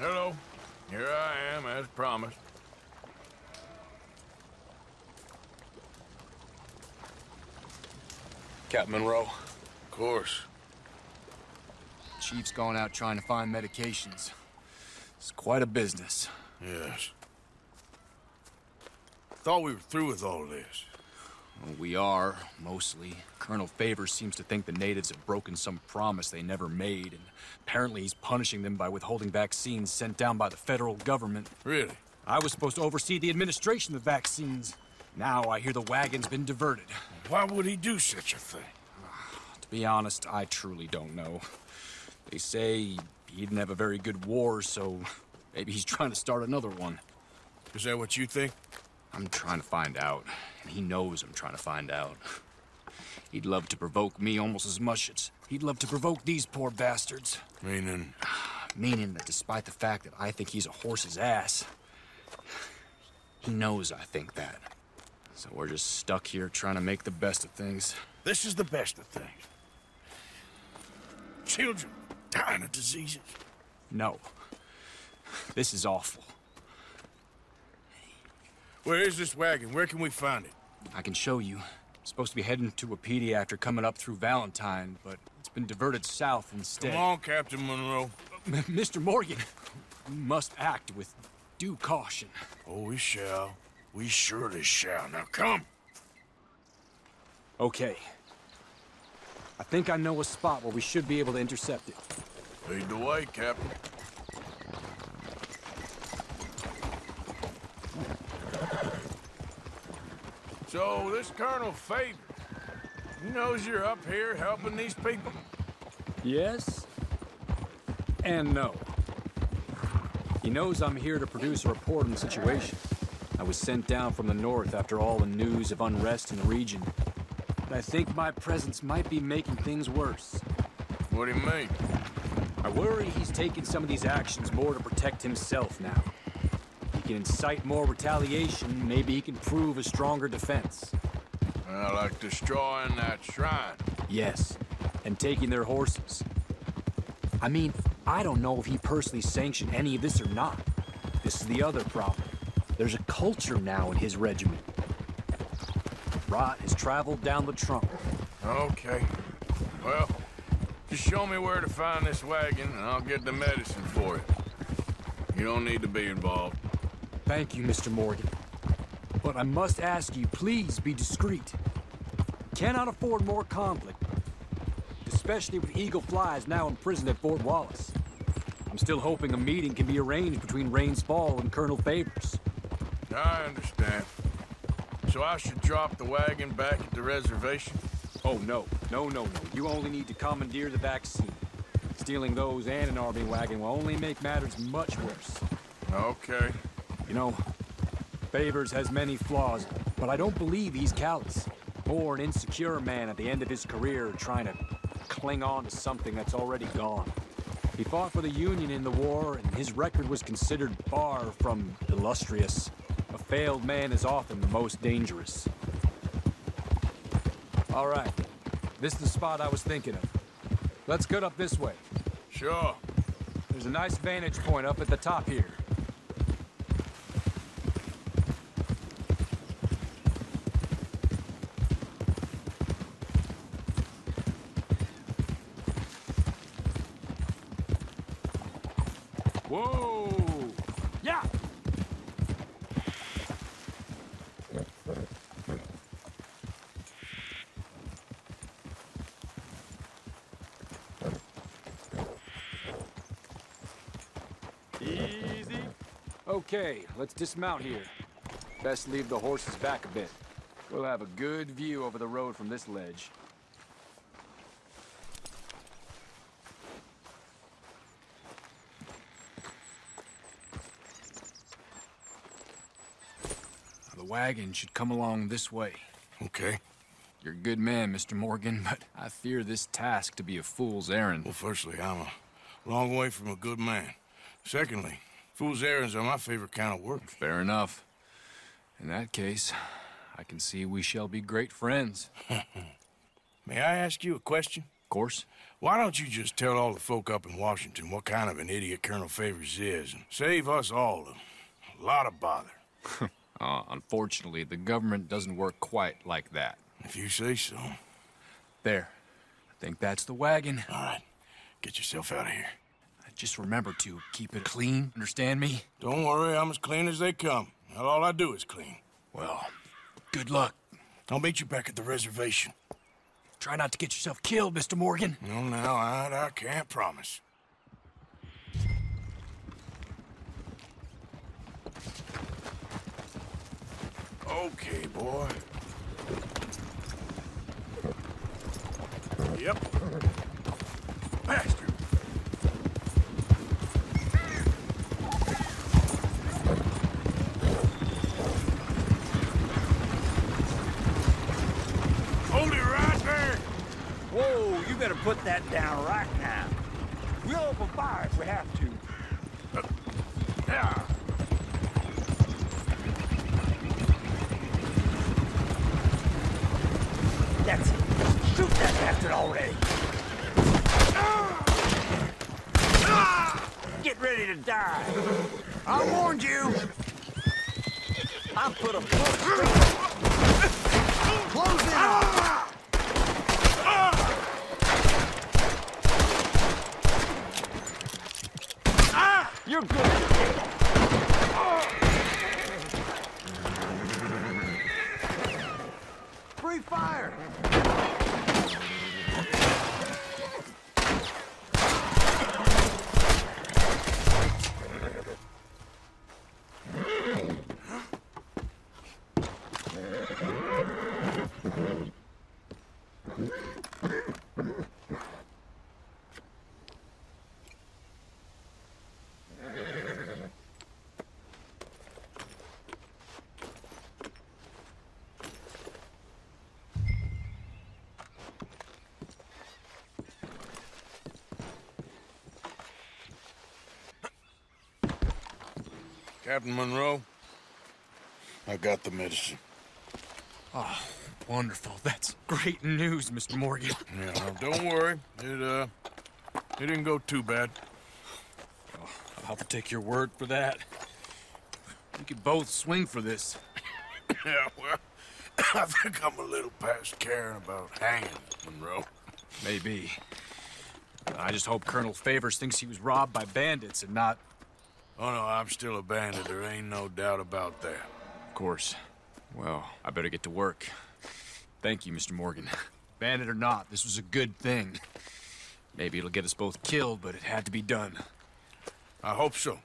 Hello. Here I am, as promised. Captain Monroe. Of course. Chief's gone out trying to find medications. It's quite a business. Yes. Thought we were through with all this. Well, we are, mostly. Colonel Favors seems to think the natives have broken some promise they never made, and apparently he's punishing them by withholding vaccines sent down by the federal government. Really? I was supposed to oversee the administration of vaccines. Now I hear the wagon's been diverted. Why would he do such a thing? To be honest, I truly don't know. They say he didn't have a very good war, so maybe he's trying to start another one. Is that what you think? I'm trying to find out, and he knows I'm trying to find out. He'd love to provoke me almost as much as he'd love to provoke these poor bastards. Meaning? Meaning that despite the fact that I think he's a horse's ass, he knows I think that. So we're just stuck here trying to make the best of things. This is the best of things. Children dying of diseases. No. This is awful. Where is this wagon? Where can we find it? I can show you. It's supposed to be heading to Wapiti after coming up through Valentine, but it's been diverted south instead. Come on, Captain Monroe. Mr. Morgan, we must act with due caution. Oh, we shall. We surely shall. Now come. Okay. I think I know a spot where we should be able to intercept it. Lead the way, Captain. So, this Colonel Favors, he knows you're up here helping these people? Yes. And no. He knows I'm here to produce a report on the situation. I was sent down from the north after all the news of unrest in the region. But I think my presence might be making things worse. What do you mean? I worry he's taking some of these actions more to protect himself now. He can incite more retaliation, maybe he can prove a stronger defense. Like destroying that shrine. Yes, and taking their horses. I mean, I don't know if he personally sanctioned any of this or not. This is the other problem. There's a culture now in his regiment. Rot has traveled down the trunk. Okay. Well, just show me where to find this wagon, and I'll get the medicine for it. You don't need to be involved. Thank you, Mr. Morgan. But I must ask you, please be discreet. Cannot afford more conflict, especially with Eagle Flies now imprisoned at Fort Wallace. I'm still hoping a meeting can be arranged between Rains Fall and Colonel Favors. I understand. So I should drop the wagon back at the reservation? Oh, no. No. You only need to commandeer the vaccine. Stealing those and an army wagon will only make matters much worse. Okay. You know, Favors has many flaws, but I don't believe he's callous. Or an insecure man at the end of his career trying to cling on to something that's already gone. He fought for the Union in the war, and his record was considered far from illustrious. A failed man is often the most dangerous. All right. This is the spot I was thinking of. Let's cut up this way. Sure. There's a nice vantage point up at the top here. Whoa! Yeah! Easy. Okay, let's dismount here. Best leave the horses back a bit. We'll have a good view over the road from this ledge. The wagon should come along this way. Okay. You're a good man, Mr. Morgan, but I fear this task to be a fool's errand. Well, firstly, I'm a long way from a good man. Secondly, fool's errands are my favorite kind of work. Fair enough. In that case, I can see we shall be great friends. May I ask you a question? Of course. Why don't you just tell all the folk up in Washington what kind of an idiot Colonel Favors is, and save us all a lot of bother? Unfortunately, the government doesn't work quite like that. If you say so. There. I think that's the wagon. All right. Get yourself out of here. Just remember to keep it clean, understand me? Don't worry, I'm as clean as they come. Not all I do is clean. Well, good luck. I'll meet you back at the reservation. Try not to get yourself killed, Mr. Morgan. No, now, I can't promise. Okay, boy. Yep. Bastard. Hold it right there. Whoa, you better put that down right now. We'll open fire if we have to. Yeah. That's it. Shoot that bastard already. Get ready to die. I warned you. I put a full close in. You're good. Free fire. Captain Monroe, I got the medicine. Oh, wonderful. That's great news, Mr. Morgan. Yeah, well, don't worry. It didn't go too bad. Oh, I'll have to take your word for that. We could both swing for this. Yeah, well, I think I'm a little past caring about hanging, Monroe. Maybe. I just hope Colonel Favors thinks he was robbed by bandits and not... Oh, no, I'm still a bandit. There ain't no doubt about that. Of course. Well, I better get to work. Thank you, Mr. Morgan. Bandit or not, this was a good thing. Maybe it'll get us both killed, but it had to be done. I hope so.